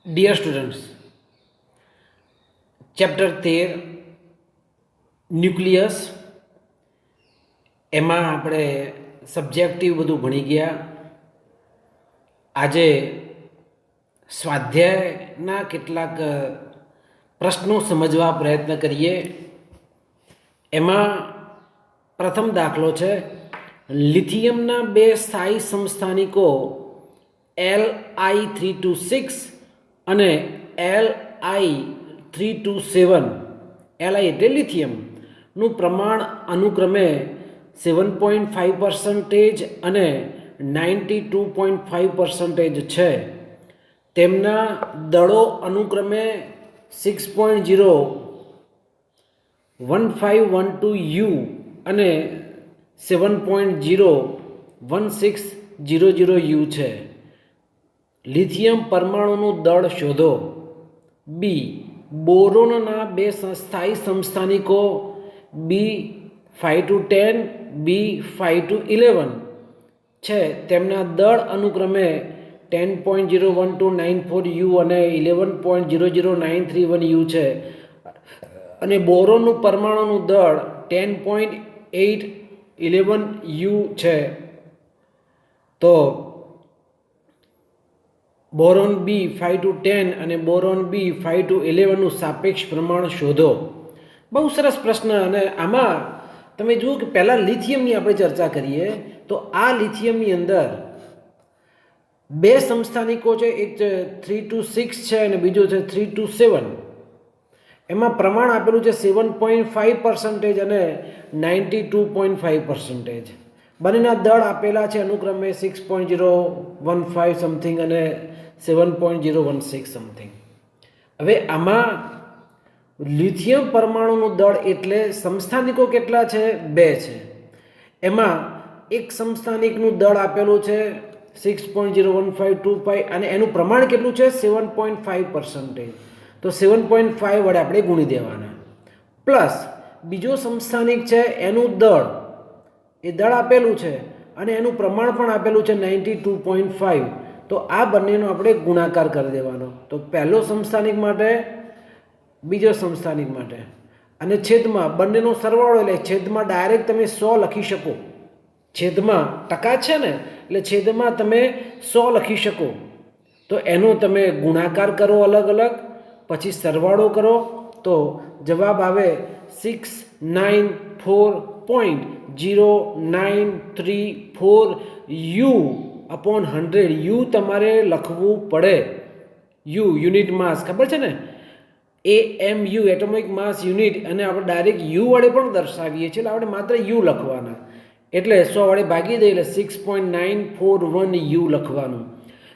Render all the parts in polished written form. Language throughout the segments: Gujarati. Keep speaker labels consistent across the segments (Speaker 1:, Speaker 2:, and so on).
Speaker 1: Dear students, ચેપ્ટર 13 ન્યુક્લિયસ એમાં આપણે સબ્જેક્ટિવ બધું ભણી ગયા. આજે સ્વાધ્યાયના કેટલાક પ્રશ્નો સમજવા પ્રયત્ન કરીએ. એમાં પ્રથમ દાખલો છે, લિથિયમના બે સ્થાયી સમસ્થાનિકો Li326 અને Li327, Li એટલે લિથિયમનું પ્રમાણ અનુક્રમે 7.5% અને 92.5% છે. તેમના દળો અનુક્રમે 6.0 1512 U અને 7.0 1600 U છે. લિથિયમ પરમાણુનું દળ શોધો. બી, બોરોનના બે સ્થાયી સમસ્થાનિકો B5-10 B5-11 છે. તેમના દળ અનુક્રમે 10.01294 U અને 11.00931 U છે. અને બોરોનનું પરમાણુનું દળ 10.811 U છે. તો બોરોન B5-10 અને બોરોન B5-11નું સાપેક્ષ પ્રમાણ શોધો. બહુ સરસ પ્રશ્ન. અને આમાં તમે જુઓ કે પહેલાં લિથિયમની આપણે ચર્ચા કરીએ તો આ લિથિયમની અંદર બે સમસ્થાનિકો છે, એક 326 છે અને બીજો છે 327. એમાં પ્રમાણ આપેલું છે 7.5% અને 92.5%. બંનેના દળ આપેલા છે અનુક્રમે 6.015 સમથિંગ અને 7.016 સમથિંગ. હવે આમાં લિથિયમ પરમાણુનું દળ એટલે સમસ્થાનિકો કેટલા છે? બે છે. એમાં એક સમસ્થાનિકનું દળ આપેલું છે 6.01525 અને એનું પ્રમાણ કેટલું છે? 7.5%. તો 7.5 વડે આપણે ગુણી દેવાના. પ્લસ બીજો સમસ્થાનિક છે, એનું દળ, એ દળ આપેલું છે અને એનું પ્રમાણ પણ આપેલું છે 92.5. તો આ બંનેનો આપણે ગુણાકાર કરી દેવાનો. તો પહેલો સમસ્થાનિક માટે, બીજો સમસ્થાનિક માટે, અને છેદમાં બંનેનો સરવાળો, એટલે છેદમાં ડાયરેક્ટ તમે 100 લખી શકો. છેદમાં ટકા છે ને, એટલે છેદમાં તમે 100 લખી શકો. તો એનો તમે ગુણાકાર કરો અલગ અલગ, પછી સરવાળો કરો તો જવાબ આવે 694.0934 U upon 100. U તમારે લખવું પડે. યુ યુનિટ માસ ખબર છે ને, AMU એટોમિક માસ યુનિટ, અને આપણે ડાયરેક્ટ યુ વડે પણ દર્શાવીએ છીએ, એટલે આપણે માત્ર યુ લખવાના. એટલે 100 વડે ભાગી દઈએ એટલે 6.941 U લખવાનું.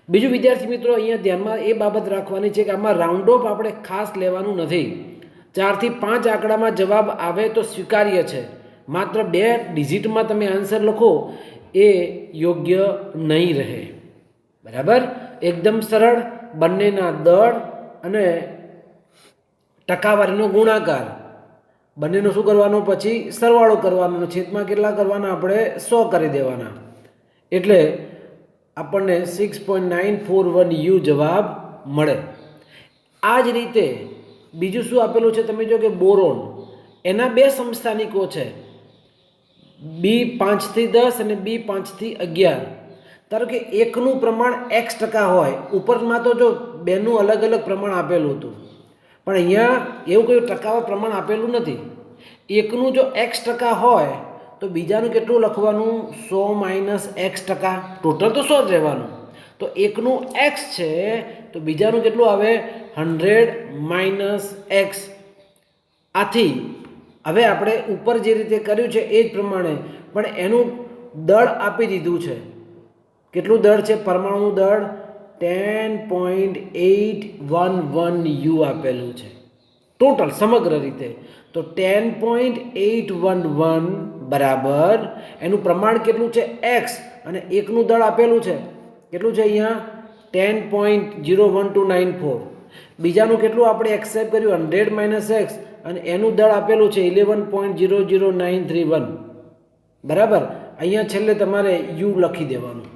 Speaker 1: બીજું વિદ્યાર્થી મિત્રો, અહીંયા ધ્યાનમાં એ બાબત રાખવાની છે કે આમાં રાઉન્ડ ઓફ આપણે ખાસ લેવાનું નથી. 4 થી 5 આંકડામાં જવાબ આવે તો સ્વીકાર્ય છે. માત્ર 2 ડિજિટમાં તમે આન્સર લખો એ યોગ્ય નહીં રહે. બરાબર? એકદમ સરળ. બંનેના દળ અને ટકાવારીનો ગુણાકાર, બંનેનો શું કરવાનો? પછી સરવાળો કરવાનો. છેદમાં કેટલા કરવાના? આપણે 100 કરી દેવાના. એટલે આપણને 6.941 U જવાબ મળે. આ જ રીતે બીજું શું આપેલું છે તમે જો કે બોરોન, એના બે સમસ્થાનિકો છે B5-10 અને B5-11. ધારો કે એકનું પ્રમાણ X% હોય. ઉપરમાં તો જો બેનું અલગ અલગ પ્રમાણ આપેલું હતું, પણ અહીંયા એવું કોઈ ટકાવાર પ્રમાણ આપેલું નથી. એકનું જો X% હોય તો બીજાનું કેટલું લખવાનું? 100 - X%. ટોટલ તો 100 જ રહેવાનું. તો એકનું X છે તો બીજાનું કેટલું આવે? 100 - X. આથી હવે આપણે ઉપર જે રીતે કર્યું છે એ જ પ્રમાણે પણ એનું દળ આપી દીધું છે. કેટલું દળ છે? પરમાણુનું દળ 10.811 U આપેલું છે ટોટલ સમગ્ર રીતે. તો 10.811 બરાબર એનું પ્રમાણ કેટલું છે? X. અને એકનું દળ આપેલું છે કેટલું છે અહીંયા? 10.01294. બીજાનું કેટલું આપણે એક્સેપ્ટ કર્યું? 100 - X. અને એનું દળ આપેલું છે 11.00931. બરાબર? અહીંયા છેલ્લે તમારે U લખી દેવાનું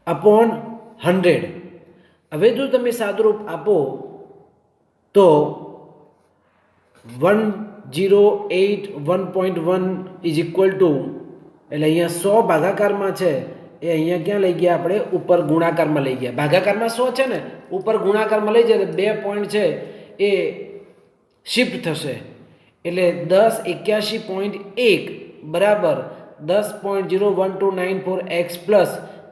Speaker 1: અપોન 100. હવે જો તમે સાદુરૂપ આપો તો 108.1 ઇઝ ઇક્વલ ટુ, એટલે અહીંયા 100 ભાગાકારમાં છે એ અહીંયા ક્યાં લઈ ગયા આપણે? ઉપર ગુણાકારમાં લઈ ગયા. ભાગાકારમાં 100 છે ને, ઉપર ગુણાકારમાં લઈ જાય એટલે 2 પોઈન્ટ છે એ શિફ્ટ થશે, એટલે 1081.1 બરાબર 10.01294x પ્લસ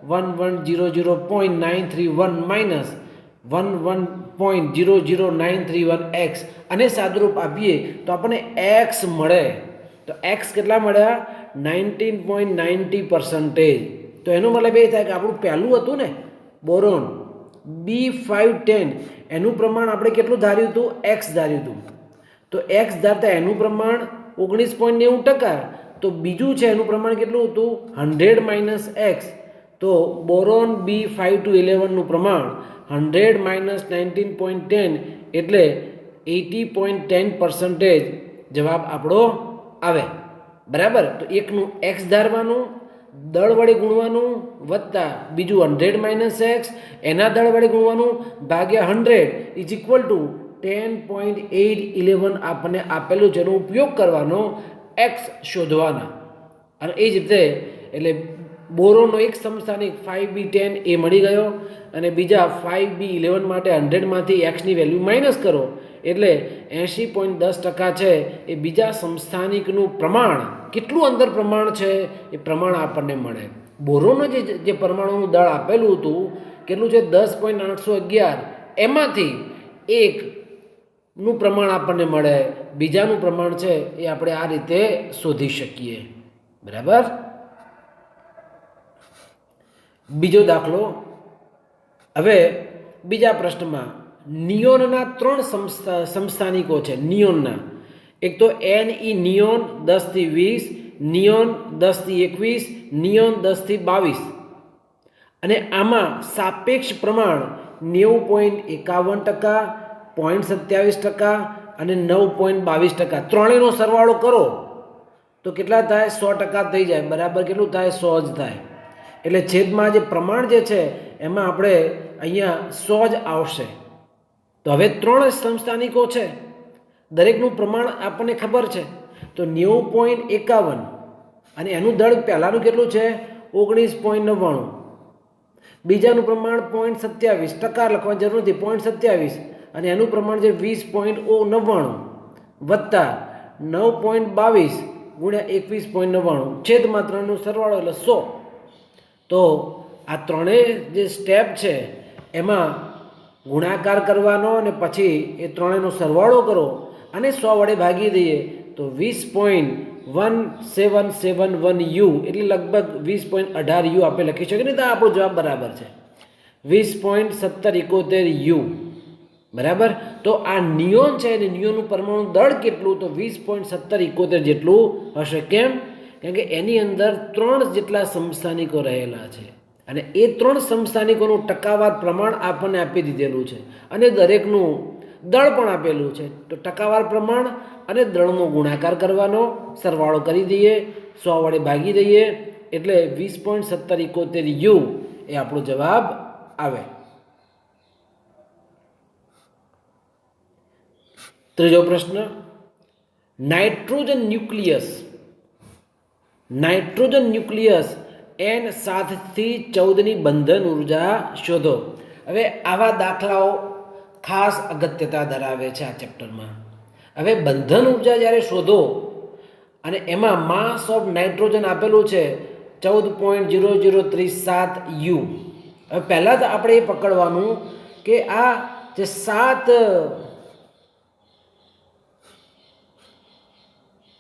Speaker 1: 1100.931 માઇનસ 11.00931x, અને સાદુરૂપ આપીએ તો આપણને x મળે. તો x કેટલા મળ્યા? 19.90%. તો એનો મતલબ એ થાય કે આપણું પહેલું હતું ને બોરોન B510, એનું પ્રમાણ આપણે કેટલું ધાર્યું હતું? x ધાર્યું હતું. તો x ધારતા એનું પ્રમાણ 19.90%. તો બીજું છે એનું પ્રમાણ કેટલું હતું? 100 માઇનસ x. તો બોરોન B5211નું પ્રમાણ 100 માઇનસ 19.10 એટલે 80.10% જવાબ આપણો આવે. બરાબર. તો એકનું x ધારવાનું, દળ વડે ગુણવાનું, વત્તા બીજું 100 માઇનસ એક્સ એના દળ વડે ગુણવાનું, ભાગ્યા 100 ઇઝ ઇક્વલ ટુ 10.811 આપણને આપેલું, જેનો ઉપયોગ કરવાનો એક્સ શોધવાના. અને એ જ રીતે એટલે બોરોનો એક સમસ્થાનિક 5B10 એ મળી ગયો, અને બીજા 5B11 માટે 100માંથી એક્સની વેલ્યુ માઇનસ કરો એટલે 80.10% છે એ બીજા સમસ્થાનિકનું પ્રમાણ. કેટલું અંદર પ્રમાણ છે એ પ્રમાણ આપણને મળે. બોરોનો જે પરમાણુનું દળ આપેલું હતું કેટલું છે? 10.811, એમાંથી એકનું પ્રમાણ આપણને મળે, બીજાનું પ્રમાણ છે એ આપણે આ રીતે શોધી શકીએ. બરાબર. બીજો દાખલો. હવે બીજા પ્રશ્નમાં નિયોનના 3 સમસ્થાનિકો છે. નિયોનના એક તો Ne નિયોન 10 થી 20, નિયોન 10 થી 21, નિયોન 10 થી 22, અને આમાં સાપેક્ષ પ્રમાણ 90.51%, 0.27% અને 9.22%. ત્રણેયનો સરવાળો કરો તો કેટલા થાય? 100% થઈ જાય. બરાબર કેટલું થાય? 100 જ થાય. એટલે છેદમાં જે પ્રમાણ જે છે એમાં આપણે અહીંયા 100 જ આવશે. તો હવે 3 સમસ્થાનિકો છે, દરેકનું પ્રમાણ આપણને ખબર છે. તો 90.51 અને એનું દળ પહેલાંનું કેટલું છે? 19.99. બીજાનું પ્રમાણ 0.27%, લખવાની જરૂર નથી, 0.27, અને એનું પ્રમાણ છે 20.99 વત્તા 9.22 ગુણ્યા 21.99 છેદમાં 3નો સરવાળો એટલે 100. તો આ ત્રણેય જે સ્ટેપ છે એમાં ગુણાકાર કરવાનો અને પછી એ ત્રણેયનો સરવાળો કરો અને 100 વડે ભાગી દઈએ તો 20.1771 એટલે લગભગ 20.18 આપણે લખી શકીએ. નહીં તો આપણો જવાબ બરાબર છે 20.1771 બરાબર. તો આ નિયોન છે અને નિયોનનું પરમાણુ દળ કેટલું? તો 20.1771 જેટલું હશે. કેમ? કારણ કે એની અંદર 3 જેટલા સમસ્થાનિકો રહેલા છે, અને એ 3 સમસ્થાનિકોનું ટકાવાર પ્રમાણ આપણને આપી દીધેલું છે, અને દરેકનું દળ પણ આપેલું છે. તો ટકાવાર પ્રમાણ અને દળનો ગુણાકાર કરવાનો, સરવાળો કરી દઈએ, 100 વડે ભાગી દઈએ એટલે 20.1771 એ આપણો જવાબ આવે. ત્રીજો પ્રશ્ન. નાઇટ્રોજન ન્યુક્લિયસ N7 થી 14 ની બંધન ઉર્જા શોધો. હવે આવા દાખલાઓ ખાસ અગત્યતા ધરાવે છે આ ચેપ્ટરમાં. હવે બંધન ઉર્જા જ્યારે શોધો અને એમાં માસ ઓફ નાઇટ્રોજન આપેલું છે 14.0037 U. હવે પહેલાં તો આપણે એ પકડવાનું કે આ જે 7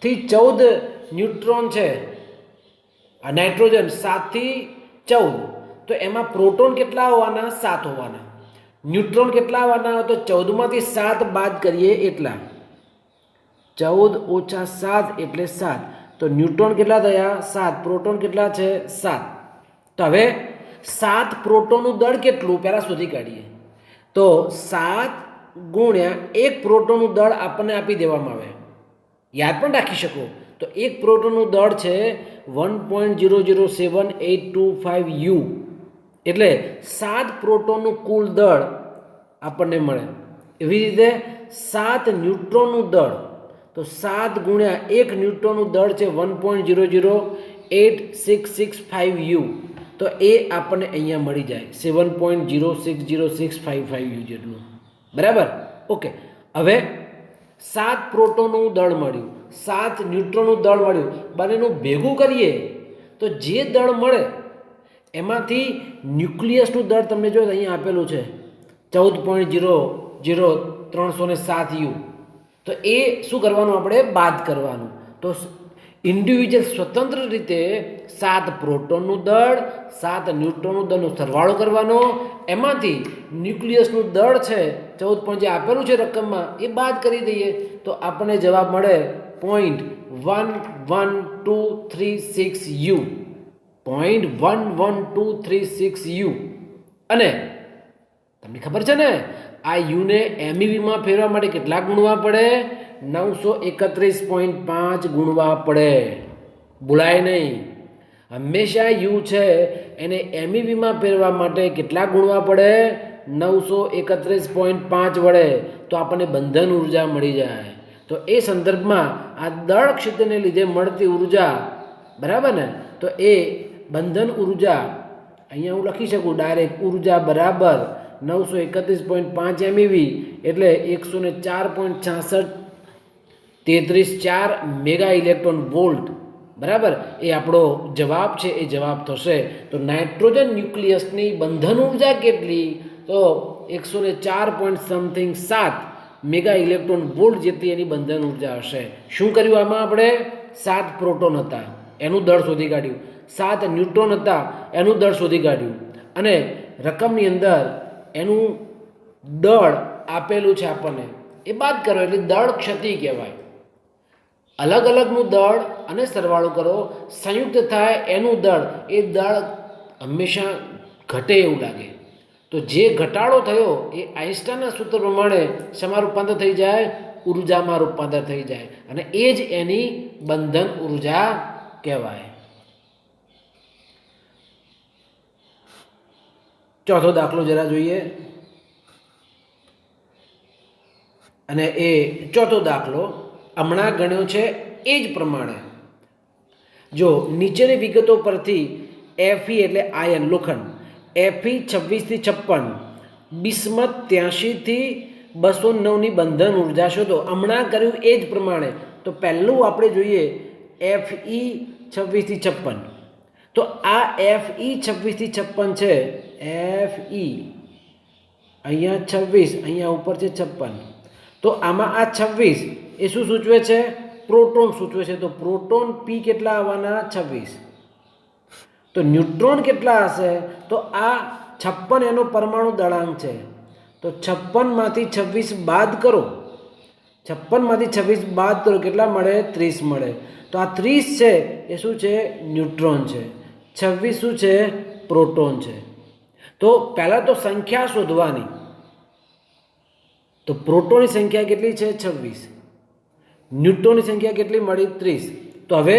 Speaker 1: થી 14 ન્યુટ્રોન છે, આ નાઇટ્રોજન 7 થી 14, તો એમાં પ્રોટોન કેટલા હોવાના? 7 હોવાના. ન્યુટ્રોન કેટલા આવવાના? તો 14માંથી 7 બાદ કરીએ એટલા, 14 ઓછા 7 એટલે 7. તો ન્યુટ્રોન કેટલા થયા? 7. પ્રોટોન કેટલા છે? 7. તો હવે 7 પ્રોટોનનું દળ કેટલું પહેલાં શોધી કાઢીએ. તો 7 ગુણ્યા 1 પ્રોટોનનું દળ આપણને આપી દેવામાં આવે, યાદ પણ રાખી શકો. તો 1 પ્રોટોનનું દળ છે 1.007825 U, એટલે 7 પ્રોટોનનું કુલ દળ આપણને મળે. એવી રીતે 7 ન્યુટ્રોનનું દળ, તો 7 ગુણ્યા 1 ન્યુટ્રોનનું દળ છે 1.008665 U, તો એ આપણને અહીંયા મળી જાય 7.060655 U જેટલું. બરાબર? ઓકે. હવે 7 પ્રોટોનનું દળ મળ્યું, 7 ન્યુટ્રોનનું દળ મળ્યું, બંનેનું ભેગું કરીએ તો જે દળ મળે એમાંથી ન્યુક્લિયસનું દળ તમને જો અહીંયા આપેલું છે 14.00307 U, તો એ શું કરવાનું, આપણે બાદ કરવાનું. તો ઇન્ડિવિજ્યુઅલ સ્વતંત્ર રીતે 7 પ્રોટોનનું દળ 7 ન્યુટ્રોનનું દળનો સરવાળો કરવાનો, એમાંથી ન્યુક્લિયસનું દળ છે 14 જે આપેલું છે રકમમાં એ બાદ કરી દઈએ તો આપણને જવાબ મળે 0.11236 U, 0.11236 U. અને તમને ખબર છે ને આ યુને એમઈવીમાં ફેરવા માટે કેટલા ગુણવા પડે? 931.5 ગુણવા પડે. ભૂલાય નહીં, હંમેશા યુ છે એને એમઈવીમાં ફેરવા માટે કેટલા ગુણવા પડે? 931.5 વડે, તો આપણને બંધન ઉર્જા મળી જાય. તો એ સંદર્ભમાં આ દળ ક્ષેત્રને લીધે મળતી ઉર્જા, બરાબર ને, તો એ બંધન ઉર્જા અહીંયા હું લખી શકું ડાયરેક્ટ, ઉર્જા બરાબર 931.5 MeV એટલે 104.6633 મેગા ઇલેક્ટ્રોન વોલ્ટ. બરાબર? એ આપણો જવાબ છે, એ જવાબ થશે. તો નાઇટ્રોજન ન્યુક્લિયસની બંધન ઉર્જા કેટલી? તો 104.7 મેગા ઇલેક્ટ્રોન વોલ્ટ જેટલી એની બંધન ઉર્જા હશે. શું કર્યું આમાં આપણે? 7 પ્રોટોન હતા એનું દળ શોધી કાઢ્યું, 7 ન્યુટ્રોન હતા એનું દળ શોધી કાઢ્યું, અને રકમની અંદર એનું દળ આપેલું છે આપણને, એ બાદ કરો એટલે દળ ક્ષતિ કહેવાય. અલગ અલગનું દળ અને સરવાળો કરો, સંયુક્ત થાય એનું દળ, એ દળ હંમેશા ઘટે એવું લાગે. તો જે ઘટાડો થયો એ આઇન્સ્ટાઈનના સૂત્ર પ્રમાણે શેમાં રૂપાંતર થઈ જાય? ઉર્જામાં રૂપાંતર થઈ જાય, અને એ જ એની બંધન ઉર્જા કહેવાય. ચોથો દાખલો જરા જોઈએ. અને એ ચોથો દાખલો હમણાં ગણ્યો છે એ જ પ્રમાણે. જો નીચેની વિગતો પરથી Fe એટલે આયન લોખંડ, Fe 26 થી 56, બિસ્મથ 83 થી 209ની બંધન ઉર્જા શોધો. હમણાં કર્યું એ જ પ્રમાણે. તો પહેલું આપણે જોઈએ Fe 26 થી 56. તો આ Fe 26 થી 56 છે, Fe અહીંયા 26, અહીંયા ઉપર છે 56. તો આમાં આ 26 એ શું સૂચવે છે? પ્રોટોન સૂચવે છે. તો પ્રોટોન P કેટલા આવવાના? 26. તો ન્યુટ્રોન કેટલા હશે? તો આ 56 એનો પરમાણુ દળાંક છે. તો 56માંથી 26 બાદ કરો, 56માંથી 26 બાદ કરો, કેટલા મળે? 30 મળે. તો આ 30 છે એ શું છે? ન્યુટ્રોન છે. 26 શું છે? પ્રોટોન છે. તો પહેલાં તો સંખ્યા શોધવાની. તો પ્રોટોનની સંખ્યા કેટલી છે? 26. ન્યુટ્રોનની સંખ્યા કેટલી મળી? 30. તો હવે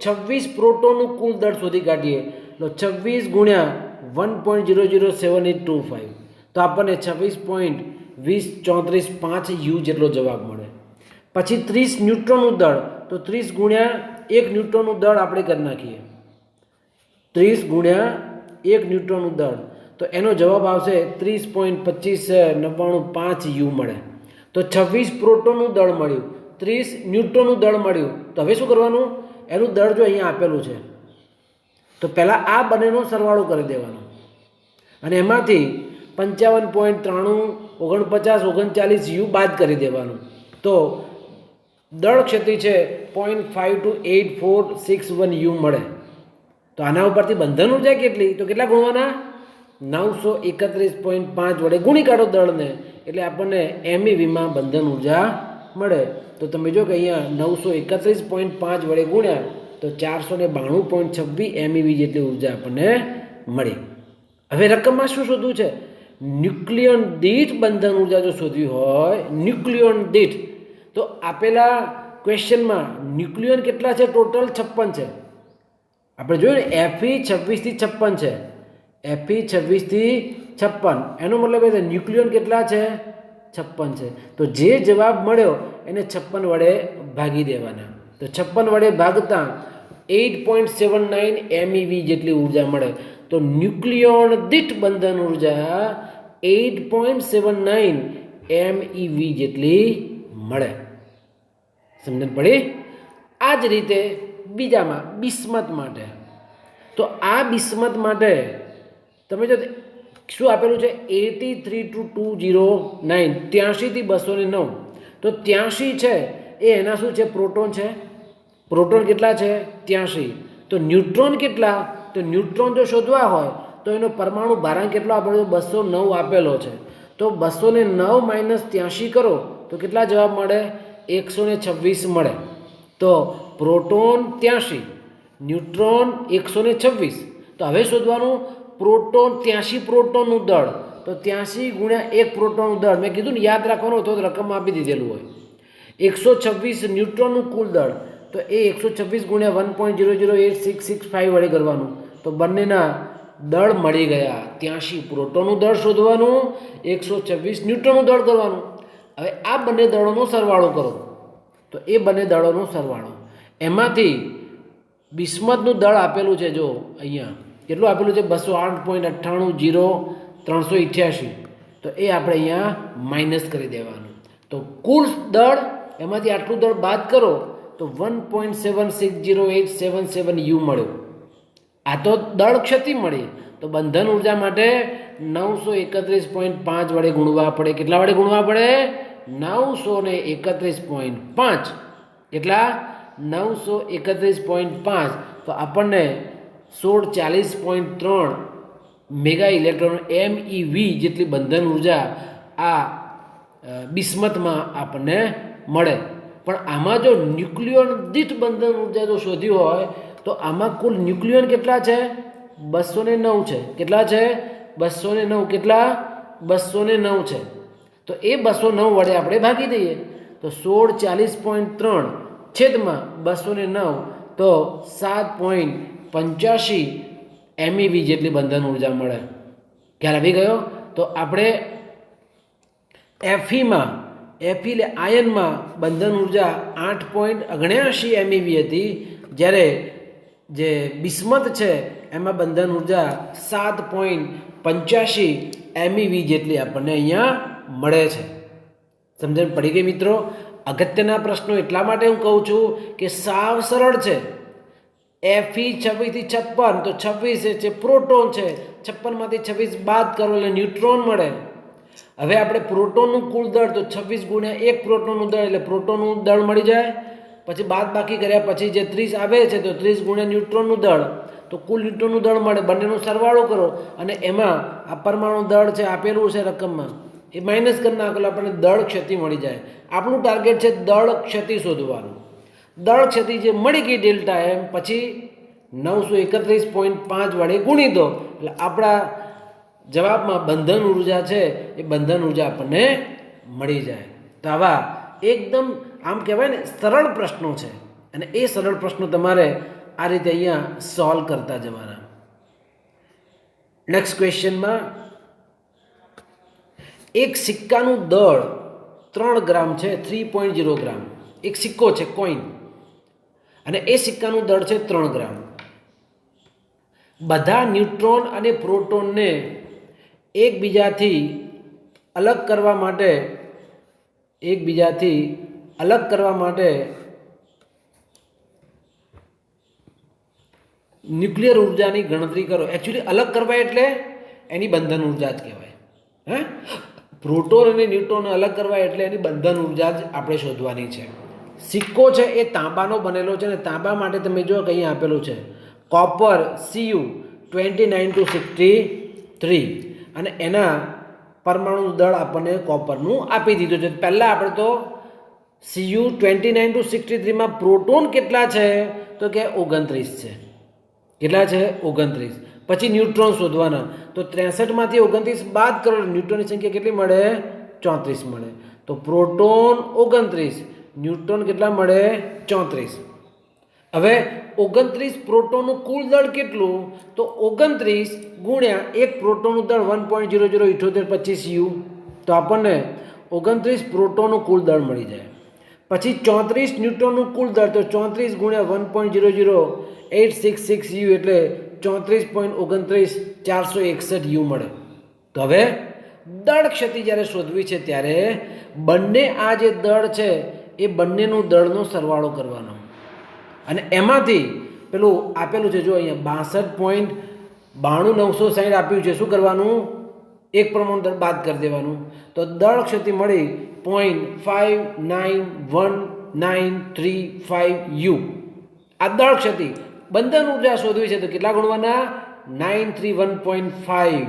Speaker 1: 26 પ્રોટોનનું કુલ દળ શોધી કાઢીએ. તો 26 ગુણ્યા 1.007825, તો આપણને 26.20435 U જેટલો જવાબ મળે. પછી 30 ન્યુટ્રોનનું દળ, તો 30 ગુણ્યા 1 ન્યુટ્રોનનું દળ આપણે કરી નાખીએ. 30 ગુણ્યા 1 ન્યુટ્રોનનું દળ, તો એનો જવાબ આવશે 30.25995 U મળે. તો 26 પ્રોટોનનું દળ મળ્યું, 30 ન્યુટ્રોનનું દળ મળ્યું. તો હવે શું કરવાનું? એનું દળ જો અહીંયા આપેલું છે, તો પહેલાં આ બંનેનો સરવાળો કરી દેવાનો, અને એમાંથી 55.934939 U બાદ કરી દેવાનું. તો દળ ક્ષતિ છે 0.528461 U મળે. તો આના ઉપરથી બંધન ઉર્જા કેટલી? તો કેટલા ગુણવાના? 931.5 વડે ગુણી કાઢો દળને, એટલે આપણને એમઈવીમાં બંધન ઉર્જા મળે. તો તમે જો કે અહીંયા 931.5 વડે ગુણ્યા તો 492.26 MeV જેટલી ઉર્જા આપણને મળી. હવે રકમમાં શું શોધવું છે? ન્યુક્લિયોન દીઠ બંધન ઉર્જા જો શોધવી હોય, ન્યુક્લિયોન દીઠ, તો આપેલા ક્વેશ્ચનમાં ન્યુક્લિયોન કેટલા છે? ટોટલ 56 છે. આપણે જોયું ને Fe 26 થી 56 છે, Fe 26 થી 56 એનો મતલબ એ ન્યુક્લિયોન કેટલા છે 56 છે તો જે જવાબ મળ્યો એને 56 વડે ભાગી દેવાના તો 56 વડે ભાગતા 8.79 MeV જેટલી ઉર્જા મળે તો ન્યુક્લિયોન દીઠ બંધન ઉર્જા 8.79 MeV જેટલી મળે સમજણ પડી આ જ રીતે બીજામાં બિસ્મત માટે તો આ બિસ્મત માટે તમે જો શું આપેલું છે 83 to 209 83 થી 209 તો 83 છે એ એના શું છે પ્રોટોન છે પ્રોટોન કેટલા છે 83 તો ન્યુટ્રોન કેટલા તો ન્યુટ્રોન જો શોધવા હોય તો એનો પરમાણુ ભારાંક કેટલો આપેલો 209 આપેલો છે તો 209 માઇનસ 83 કરો તો કેટલા જવાબ મળે 126 મળે તો પ્રોટોન 83 ન્યુટ્રોન 126 તો હવે શોધવાનું પ્રોટોન 83 પ્રોટોનનું દળ તો 83 ગુણ્યા 1 પ્રોટોનનું દળ મેં કીધું ને યાદ રાખવાનું તો રકમ આપી દીધેલું હોય 126 ન્યુટ્રોનનું કુલ દળ તો એ 126 ગુણ્યા 1.008665 વડે કરવાનું તો બંનેના દળ મળી ગયા 83 પ્રોટોનનું દળ શોધવાનું 126 ન્યુટ્રોનનું દળ કરવાનું હવે આ બંને દળોનો સરવાળો કરો તો એ બંને દળોનો સરવાળો એમાંથી બિસ્મતનું દળ આપેલું છે જો અહીંયા કેટલું આપેલું છે 208.980388 તો એ આપણે અહીંયા માઇનસ કરી દેવાનું તો કુલ દળ એમાંથી આટલું દળ બાદ કરો તો 1.760877 U મળ્યું આ તો દળ ક્ષતિ મળી તો બંધન ઉર્જા માટે 931.5 વડે ગુણવા પડે કેટલા વડે ગુણવા પડે 931.5 કેટલા 931.5 તો આપણને 1640.3 મેગા ઇલેક્ટ્રોન MeV જેટલી બંધન ઉર્જા આ બિસ્મતમાં આપણને મળે પણ આમાં જો ન્યુક્લિયોન દીઠ બંધન ઉર્જા જો શોધી હોય તો આમાં કુલ ન્યુક્લિયોન કેટલા છે 209 છે કેટલા છે 209 કેટલા 209 છે તો એ 209 વડે આપણે ભાગી દઈએ તો 1640.3 છેદમાં 209 તો 7.85 MeV જેટલી બંધન ઉર્જા મળે ખ્યાલ આવી ગયો તો આપણે Feમાં એટલે આયનમાં બંધન ઉર્જા 8.79 MeV હતી જ્યારે જે બિસ્મત છે એમાં બંધન ઉર્જા 7.85 MeV જેટલી આપણને અહીંયા મળે છે સમજણ પડી ગઈ મિત્રો અગત્યના પ્રશ્નો એટલા માટે હું કહું છું કે સાવ સરળ છે Fe 26 થી 56 તો 26 છે પ્રોટોન છે 56 માંથી 26 બાદ કરો એટલે ન્યુટ્રોન મળે હવે આપણે પ્રોટોનનું કુલ દળ તો 26 ગુણ્યા 1 પ્રોટોનનું દળ એટલે પ્રોટોનનું દળ મળી જાય પછી બાદ બાકી કર્યા પછી જે 30 આવે છે તો 30 ગુણ્યા ન્યુટ્રોનનું દળ તો કુલ ન્યુટ્રોનનું દળ મળે બંનેનો સરવાળો કરો અને એમાં આ પરમાણુ દળ છે આપેલું છે રકમમાં એ માઇનસ કરી નાખેલું આપણને દળ ક્ષતિ મળી જાય આપણું ટાર્ગેટ છે દળ ક્ષતિ શોધવાનું દળ ક્ષતિ જે મળી ગઈ ડેલ્ટા એમ પછી 931.5 વડે ગુણી દો એટલે આપણા જવાબમાં બંધન ઉર્જા છે એ બંધન ઉર્જા આપણને મળી જાય તો આવા એકદમ આમ કહેવાય ને સરળ પ્રશ્નો છે અને એ સરળ પ્રશ્નો તમારે આ રીતે અહીંયા સોલ્વ કરતા જવાના નેક્સ્ટ ક્વેશ્ચનમાં એક સિક્કાનું દળ 3 ગ્રામ છે 3.0 ગ્રામ એક સિક્કો છે કોઈન અને એ સિક્કાનું દળ છે 3 ગ્રામ બધા ન્યુટ્રોન અને પ્રોટોનને એકબીજાથી અલગ કરવા માટે ન્યુક્લિયર ઉર્જાની ગણતરી કરો એકચ્યુઅલી અલગ કરવા એટલે એની બંધન ઉર્જા જ કહેવાય હે પ્રોટોન અને ન્યુટ્રોન અલગ કરવા એટલે એની બંધન ઉર્જા જ આપણે શોધવાની છે સિક્કો છે એ તાંબાનો બનેલો છે અને તાંબા માટે તમે જો કંઈ આપેલું છે કોપર Cu 29-63 અને એના પરમાણુ દળ આપણને કોપરનું આપી દીધું છે પહેલાં આપણે તો Cu 29-63માં પ્રોટોન કેટલા છે તો કે 29 છે કેટલા છે 29 પછી ન્યુટ્રોન શોધવાના તો 63માંથી 29 બાદ કરો ન્યુટ્રોનની સંખ્યા કેટલી મળે 34 મળે તો પ્રોટોન 29 ન્યુટ્રોન કેટલા મળે 34 હવે 29 પ્રોટોનનું કુલ દળ કેટલું? તો 29 ગુણ્યા એક પ્રોટોનનું દળ 1.007825 U, તો આપણને 29 પ્રોટોનનું કુલ દળ મળી જાય. પછી 34 ન્યૂટ્રોનનું કુલ દળ, તો 34 ગુણ્યા 1.00866 U એટલે 34.29 U મળે. તો હવે દળ ક્ષતિ જ્યારે શોધવી છે ત્યારે બંને આ જે દળ છે એ બંનેનું દળનો સરવાળો કરવાનો, અને એમાંથી પેલું આપેલું છે જો અહીંયા 62.960 આપ્યું છે, શું કરવાનું? એક પ્રમાણ દળ બાદ કરી દેવાનું, તો દળ ક્ષતિ મળી 0.591935 U. આ દળ ક્ષતિ. બંધન ઉર્જા શોધવી છે તો કેટલા ગુણવાના? 931.5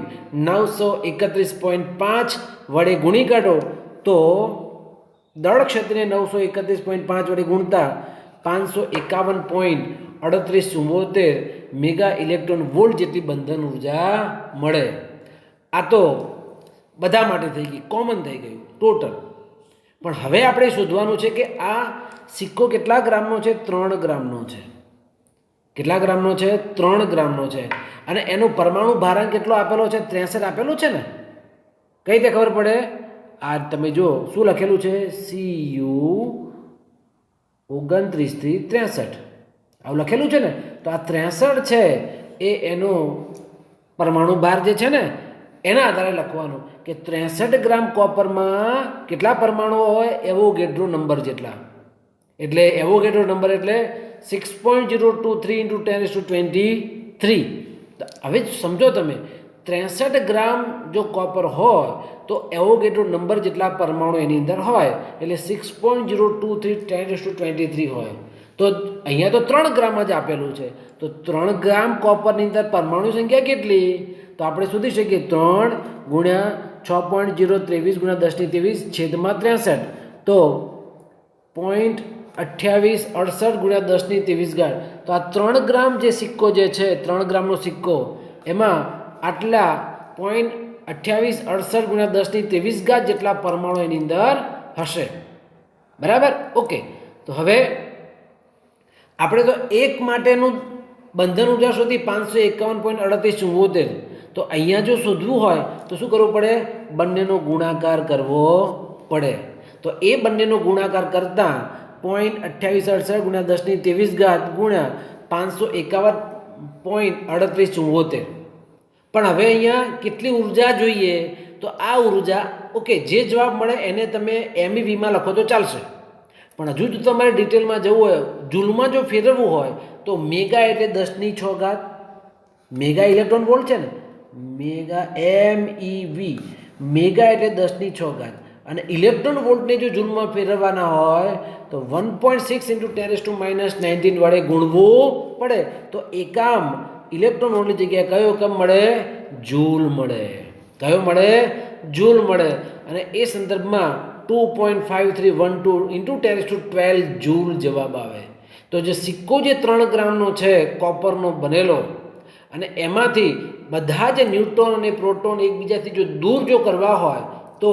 Speaker 1: 931.5 વડે ગુણી કાઢો તો દળ ક્ષતિને 931.5 વડે ગુણતા 551.3874 મેગા ઇલેક્ટ્રોન વોલ્ટ જેટલી બંધન ઉર્જા મળે. આ તો બધા માટે થઈ ગઈ, કોમન થઈ ગયું ટોટલ. પણ હવે આપણે શોધવાનું છે કે આ સિક્કો કેટલા ગ્રામનો છે? 3 ગ્રામનો છે. કેટલા ગ્રામનો છે? 3 ગ્રામનો છે. અને એનો પરમાણુ ભારાંક કેટલો આપેલો છે? 63 આપેલું છે ને. કઈ રીતે ખબર પડે? આ તમે જો શું લખેલું છે? Cu 29 થી 63 આવું લખેલું છે ને. તો આ 63 છે એ એનો પરમાણુ ભાર જે છે ને એના આધારે લખવાનું કે 63 ગ્રામ કોપરમાં કેટલા પરમાણુઓ હોય? એવોગેડ્રો નંબર જેટલા. એટલે એવોગેડ્રો નંબર એટલે 6.023 × 1023. હવે સમજો તમે, 63 ગ્રામ જો કોપર હોય તો એવોગેડ્રો નંબર જેટલા પરમાણુ એની અંદર હોય એટલે 6.023 1023 હોય. તો અહીંયા તો 3 ગ્રામ જ આપેલું છે, તો 3 ગ્રામ કોપરની અંદર પરમાણુ સંખ્યા કેટલી? તો આપણે શોધી શકીએ 3 ગુણ્યા 6.023 ગુણ્યા 1023 છેદમાં 63, તો 0.2868 ગુણ્યા 1023. તો આ 3 ગ્રામ જે સિક્કો જે છે, 3 ગ્રામનો સિક્કો, એમાં આટલા 0.2868 ગુણ્યા 1023 જેટલા પરમાણુ એની અંદર હશે. બરાબર? ઓકે. તો હવે આપણે તો એક માટેનું બંધન ઉર્જા શોધી 551.3874. તો અહીંયા જો શોધવું હોય તો શું કરવું પડે? બંનેનો ગુણાકાર કરવો પડે. તો એ બંનેનો ગુણાકાર કરતાં 0.2868 ગુણ્યા 1023 ગુણ્યા 551.3874. પણ હવે અહીંયા કેટલી ઉર્જા જોઈએ? તો આ ઉર્જા, ઓકે, જે જવાબ મળે એને તમે MEVમાં લખો તો ચાલશે. પણ હજુ જો તમારે ડિટેલમાં જવું હોય, જૂલમાં જો ફેરવવું હોય તો મેગા એટલે 10⁶, મેગા ઇલેક્ટ્રોન વોલ્ટ છે ને, મેગા MEV, મેગા એટલે 10⁶, અને ઇલેક્ટ્રોન વોલ્ટને જો જૂલમાં ફેરવવાના હોય તો 1.6 × 10⁻⁹ વડે ગુણવું પડે. તો એકમ ઇલેક્ટ્રોન વોલ્ટની જગ્યાએ કયો એકમ મળે? જૂલ મળે. કયો મળે? જૂલ મળે. અને એ સંદર્ભમાં 2.5312 × 1012 જૂલ જવાબ આવે. તો જે સિક્કો જે 3 ગ્રામનો છે કોપરનો બનેલો, અને એમાંથી બધા જ ન્યુટ્રોન અને પ્રોટોન એકબીજાથી જો દૂર જો કરવા હોય તો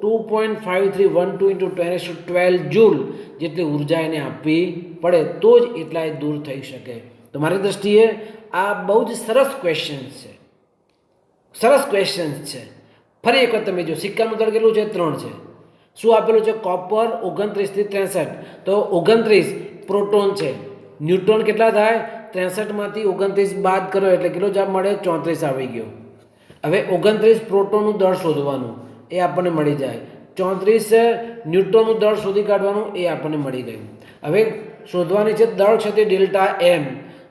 Speaker 1: 2.5312 × 1012 જૂલ જેટલી ઉર્જા એને આપવી પડે, તો જ એટલા એ દૂર થઈ શકે. તો મારી દૃષ્ટિએ આ બહુ જ સરસ ક્વેશ્ચન્સ છે. સરસ ક્વેશ્ચન્સ છે. ફરી એક વખત તમે જો સિક્કાનું દળ કેટલું છે? 3 છે. શું આપેલું છે? કોપર 29 થી 63. તો 29 પ્રોટોન છે. ન્યુટ્રોન કેટલા થાય? 63માંથી 29 બાદ કરો એટલે કેટલો જવાબ મળે? 34 આવી ગયો. હવે 29 પ્રોટોનનું દળ શોધવાનું, એ આપણને મળી જાય. 34 ન્યુટ્રોનનું દળ શોધી કાઢવાનું, એ આપણને મળી ગયું. હવે શોધવાની છે દળ ક્ષતિ ડેલ્ટા M.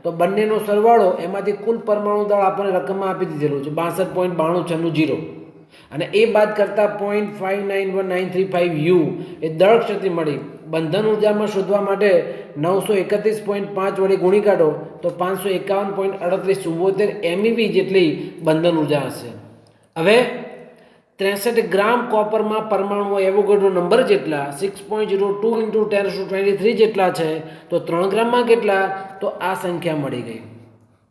Speaker 1: તો બંનેનો સરવાળો, એમાંથી કુલ પરમાણુ દળ આપણને રકમમાં આપી દીધેલું છે 62.9296, અને એ બાદ કરતાં 0.591935 U એ દળ ક્ષતિ મળી. બંધન ઉર્જામાં શોધવા માટે 931.5 વડે ગુણી કાઢો તો 551.3874 MEV જેટલી બંધન ઉર્જા હશે. હવે 63 ગ્રામ કોપરમાં પરમાણુઓ એવોગેડ્રો નંબર જેટલા 6.02 × 1023 જેટલા છે. તો 3 ગ્રામમાં કેટલા? તો આ સંખ્યા મળી ગઈ.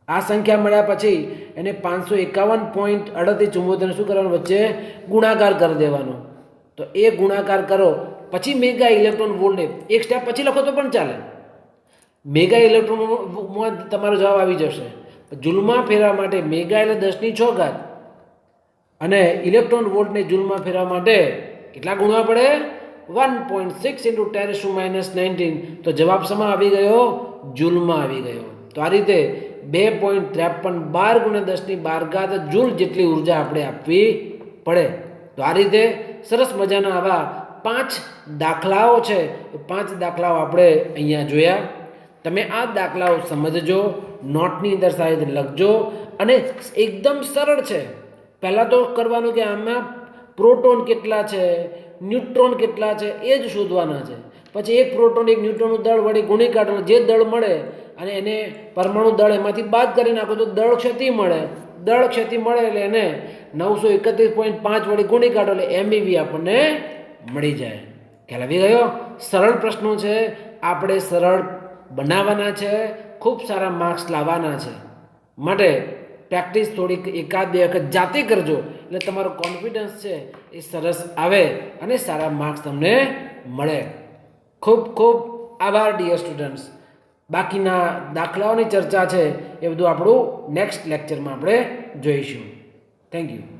Speaker 1: આ સંખ્યા મળ્યા પછી એને 551.3874 શું કરવાનું? વચ્ચે ગુણાકાર કરી દેવાનો. તો એ ગુણાકાર કરો પછી મેગા ઇલેક્ટ્રોન વોલ્ટને એક સ્ટેપ પછી લખો તો પણ ચાલે. મેગા ઇલેક્ટ્રોનમાં તમારો જવાબ આવી જશે. જૂલમાં ફેરવા માટે મેગા એટલે 10⁶ અને ઇલેક્ટ્રોન વોલ્ટને જૂલમાં ફેરવા માટે કેટલા ગુણવા પડે? 1.6 × 10⁻⁹ તો જવાબ શેમાં આવી ગયો? જૂલમાં આવી ગયો. તો આ રીતે 2.53 12 × 10⁻12 જૂલ જેટલી ઉર્જા આપણે આપવી પડે. તો આ રીતે સરસ મજાના આવા 5 દાખલાઓ છે. એ 5 દાખલાઓ આપણે અહીંયા જોયા. તમે આ દાખલાઓ સમજજો, નોટની અંદર સાહેબ લખજો અને એકદમ સરળ છે. પહેલાં તો કરવાનું કે આમાં પ્રોટોન કેટલા છે, ન્યુટ્રોન કેટલા છે એ જ શોધવાના છે. પછી એક પ્રોટોન એક ન્યુટ્રોનનું દળ વડે ગુણી કાઢવાનું, જે દળ મળે અને એને પરમાણુ દળ એમાંથી બાદ કરી નાખો તો દળ ક્ષતિ મળે. દળ ક્ષતિ મળે એટલે એને 931.5 વડે ગુણી કાઢો એટલે એમઈવી આપણને મળી જાય. ખ્યાલ આવી ગયો? સરળ પ્રશ્નો છે, આપણે સરળ બનાવવાના છે, ખૂબ સારા માર્ક્સ લાવવાના છે. માટે પ્રેક્ટિસ થોડીક 1-2 વખત જાતે કરજો એટલે તમારો કોન્ફિડન્સ છે એ સરસ આવે અને સારા માર્ક્સ તમને મળે. ખૂબ ખૂબ આભાર ડિયર સ્ટુડન્ટ્સ. બાકીના દાખલાઓની ચર્ચા છે એ બધું આપણું નેક્સ્ટ લેક્ચરમાં આપણે જોઈશું. Thank you.